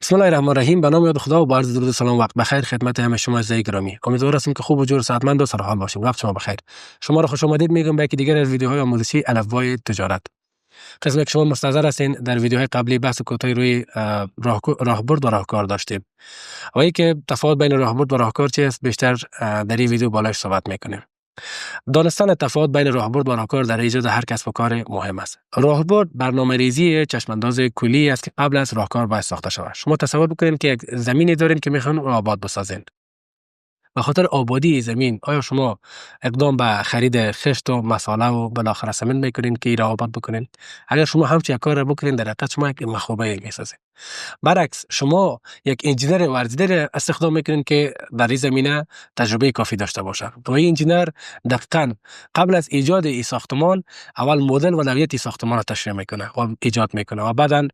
بسم الله الرحمن الرحیم. به نام یاد خدا و با عرض درود و سلام. وقت بخیر خدمت همه شما عزیزان گرامی. امیدوار هستم که خوب و جور و صحتمند و سرحال باشید. وقت شما بخیر. شما را خوش آمدید میگم به یکی دیگر از ویدیوهای آموزشی الفبای تجارت. قسمی که شما مستحضر هستین در ویدیوهای قبلی بحث کوتاهی روی راهبرد و راهکار داشتیم. و اینکه تفاوت بین راهبرد و راهکار چیست بیشتر در این ویدیو بالاش صحبت میکنیم. دانستن تفاوت بین راهبرد و راهکار در ایجاد هر کسب و کار مهم است. راهبرد برنامه‌ریزی چشمانداز کلی است که قبل از راهکار باید ساخته شود. شما تصور بکنید که یک زمینی دارین که میخواین آباد بسازین. به خاطر آبادی زمین آیا شما اقدام به خرید خشت و مساله و بالاخره سمن میکنین که ایرا آباد بکنین؟ اگر شما همچین کار بکنین در حقیقت شما یک مخروبه میسازین. برعکس شما یک انجینر ورزیده استخدام میکنین که در این زمینه تجربه کافی داشته باشه. و این انجینر دقیقاً قبل از ایجاد این ساختمان اول مدل و نوعیت این ساختمان را تشریح میکنه و ایجاد میکنه و بعداً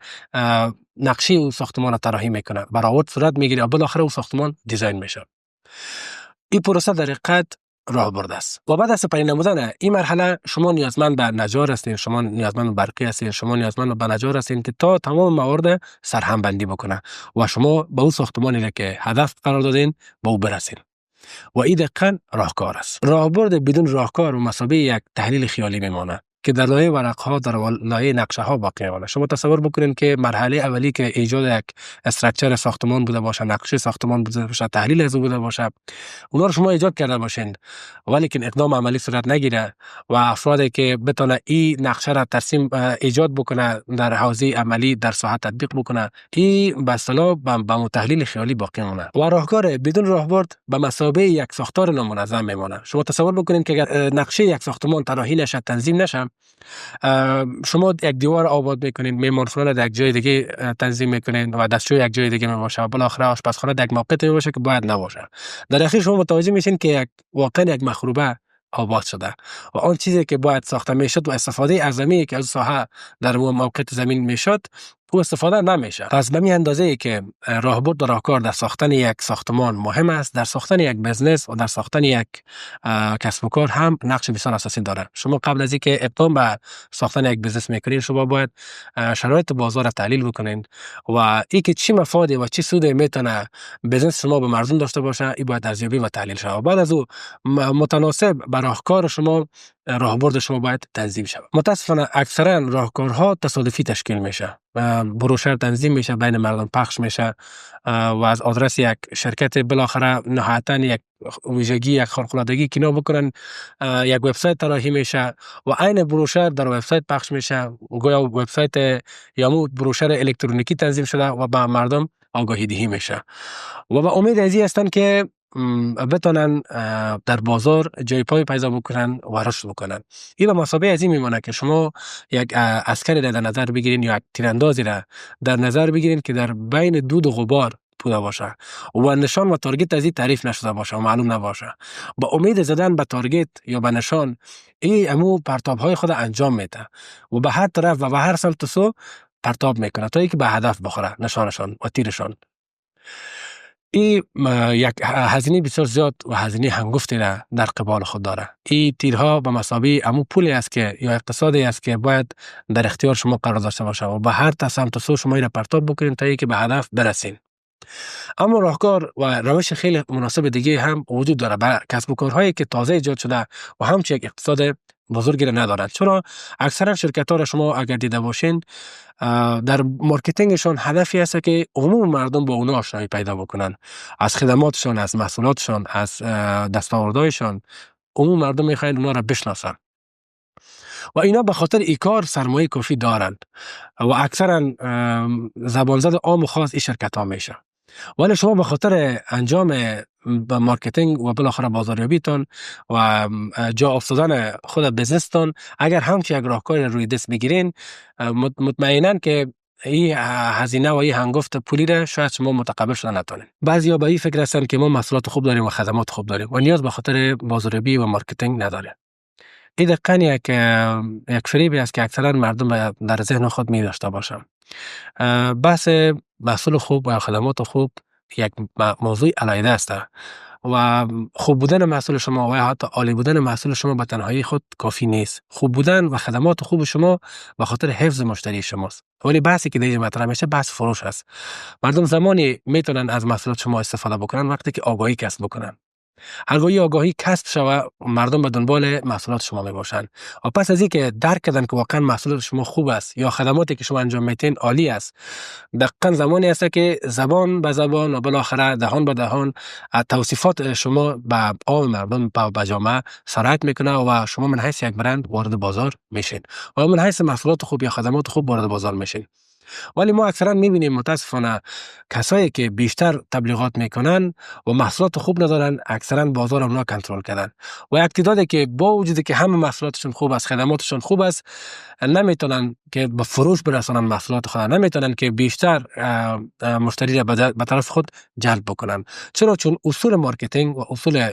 نقشه اون ساختمان را طراحی میکنه، برآورد صورت میگیره و بالاخره اون ساختمان دیزاین میشه. این پروسه در حقیقت راهبرد است. و بعد از سپری نمودن این مرحله شما نیازمند به نجار هستین، شما نیازمند به برقی هستین، شما نیازمند به نجار هستین که تا تمام موارد سرهم بندی بکنه و شما به اون ساختمانی که هدف قرار دادین به او برسین. و این دقیقاً راهکار است. راهبرد بدون راهکار و مثابه یک تحلیل خیالی میمانه که در لایه ورق‌ها، در لایه نقشه‌ها باقی میمانه. شما تصور بکنید که مرحله اولی که ایجاد یک استراکچر ساختمان بوده باشه، نقشه ساختمان بوده باشه، تحلیل از او بوده باشه، اونا رو شما ایجاد کرده باشین ولی که اقدام عملی صورت نگیره و افرادی که بتونه این نقشه را ترسیم ایجاد بکنه در حوزه عملی در ساحت تطبیق بکنه، این به اصطلاح به تحلیل خیالی باقی میمونه. و راهکار بدون راهبرد به مثابه یک ساختار نامنظم میمونه. شما تصور بکنید که اگر نقشه یک ساختمان طراحی نشه، تنظیم نشه، شما یک دیوار آباد میکنین، معمارخانه در یک جای دیگه تنظیم میکنین و دستشوی یک جای دیگه میباشه و بالاخره آشپزخانه در یک موقعیت میباشه که باید نباشه. در اخیر شما متوجه میشین که واقعا یک مخروبه آباد شده و آن چیزی که باید ساخته میشد و استفاده اعظمی که از ساحه در موقعیت زمین میشد او استفاده نمیشه. پس به می اندازه که راهبرد و راهکار در ساختن یک ساختمان مهم است، در ساختن یک بزنس و در ساختن یک کسب و کار هم نقش بسیار اساسی داره. شما قبل از اینکه اقدام به ساختن یک بزنس میکنین شما باید شرایط بازار را تحلیل بکنین و اینکه چی مفادی و چی سودی میتونه بزنس شما به مردم داشته باشه، این باید ارزیابی و تحلیل شه و بعد از او متناسب با راهکار شما راهبرد شما باید تنظیم شود. متاسفانه اکثرا راهکارها تصادفی تشکیل میشه، بروشر تنظیم میشه، بین مردم پخش میشه و از آدرس یک شرکت بالاخره نهایتا یک ویژگی، یک خارق‌العادگی که اینا بکنن یک وبسایت طراحی میشه و عین بروشر در وبسایت پخش میشه، گویا وبسایت یا بروشر الکترونیکی تنظیم شده و به مردم آگاهی دهی میشه و با امید ازی هستن که بتونن در بازار جای پای پیدا بکنن و رشد بکنن. این به مثابه از این میمونه که شما یک عسکری را در نظر بگیرین یا یک تیراندازی را در نظر بگیرین که در بین دود و غبار بوده باشه و نشان و تارگت از این تعریف نشده باشه و معلوم نباشه. با امید زدن به تارگت یا به نشان این امو پرتاب های خود انجام میده و به هر طرف و به هر سمت سو پرتاب میکنه تا اینکه به هدف بخوره نشانشان و تیرشان. این یک هزینه بسیار زیاد و هزینه هنگفتی را در قبال خود داره. این تیرها به مثابه امو پولی است که یا اقتصادی است که باید در اختیار شما قرار داشته باشه و به هر سمت سو شما را پرتاب بکنین تا اینکه به هدف برسین. اما راهکار و روش خیلی مناسب دیگه هم وجود داره برای کسب و کارهایی که تازه ایجاد شده و همچنین یک اقتصاد بزرگی را ندارند. چرا اکثرا شرکت‌ها را شما اگر دیده باشین در مارکتینگشون هدفی است که عموم مردم با اونا آشنایی پیدا بکنن، از خدماتشون، از محصولاتشون، از دستاوردهایشون عموم مردم میخواین اونا را بشناسن و اینا به خاطر این کار سرمایه کافی دارند و اکثرا زبان زد عام و خاص این شرکت ها میشه. ولی شما به خاطر انجام مارکتینگ و بالاخره بازاریابیتون و جا افتادن خود بزنستون اگر همچین یک راهکار روی دست بگیرین مطمئناً که این هزینه و این هنگفت پولی را شاید شما متقبل شده نتونین. بعضیا به این فکر هستن که ما محصولات خوب داریم و خدمات خوب داریم و نیاز به خاطر بازاریابی و مارکتینگ نداریم. این دقیقاً یک فریبی است که اکثرا مردم در ذهن خود می داشته باشن. بحث محصول خوب و خدمات خوب یک موضوع علیحده است و خوب بودن محصول شما و یا حتی عالی بودن محصول شما به تنهایی خود کافی نیست. خوب بودن و خدمات خوب شما به خاطر حفظ مشتری شماست. ولی بحثی که دیگه مطرح میشه بحث فروش است. مردم زمانی میتونن از محصولات شما استفاده بکنن وقتی که آگاهی کسب بکنن. هرگاهی آگاهی کسب شوه مردم به دنبال محصولات شما می باشند و پس از اینکه درک کردن که واقعا محصولات شما خوب است یا خدماتی که شما انجام میتین عالی است، دقیقا زمانی است که زبان به زبان و بالاخره دهان به دهان توصیفات شما به عام مردم به جامعه سرایت میکنه و شما من حیث یک برند وارد بازار میشین و من حیث محصولات خوب یا خدمات خوب وارد بازار میشین. ولی ما اکثرا میبینیم متاسفانه کسایی که بیشتر تبلیغات میکنن و محصولات خوب ندارن اکثرا بازار اونا کنترل کردن و یک تعدادی که با وجودی که همه محصولاتشون خوب است، خدماتشون خوب است، نمیتونن که به فروش برسونن محصولات خود، نمیتونن که بیشتر مشتری را به طرف خود جلب بکنن. چرا؟ چون اصول مارکتینگ و اصول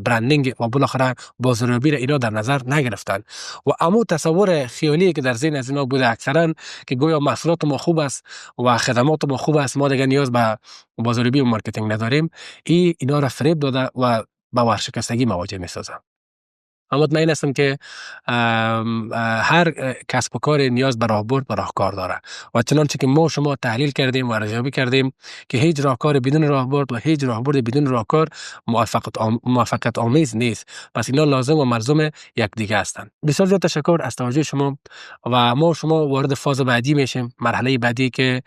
برندینگ و بالاخره بازاریابی را اینا در نظر نگرفتن و اما تصور خیالی که در ذهن از اینا بوده اکثرا که گویا محصولات ما خوب است و خدمات ما خوب است، ما دیگه نیاز به بازاریابی و مارکتینگ نداریم، اینا را فریب داده و به ورشکستگی مواجه می‌سازه. اما مطمئن هستم که هر کسب و کار نیاز به راهبرد و راهکار داره و چنانچه که ما شما تحلیل کردیم و ارزیابی کردیم که هیچ راهکار بدون راهبرد و هیچ راهبرد بدون راهکار موفقیت آمیز نیست. پس اینا لازم و ملزوم یکدیگه هستند. بسیار زیاد تشکر از توجه شما و ما شما وارد فاز بعدی میشیم، مرحله بعدی که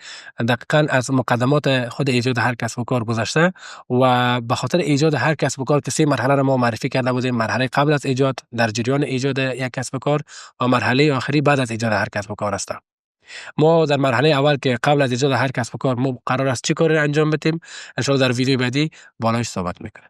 دقیقاً از مقدمات خود ایجاد هر کسب و کار گذشته و به خاطر ایجاد هر کسب و کار که سه مرحله را ما معرفی کرده بودیم، مرحله قبل از ایجاد، در جریان ایجاد یک کسب و کار و مرحله آخری بعد از ایجاد هر کسب و کار است. ما در مرحله اول که قبل از ایجاد هر کسب و کار ما قرار است چه کاری انجام بدیم، ان شاء الله در ویدیو بعدی بالایش صحبت میکنیم.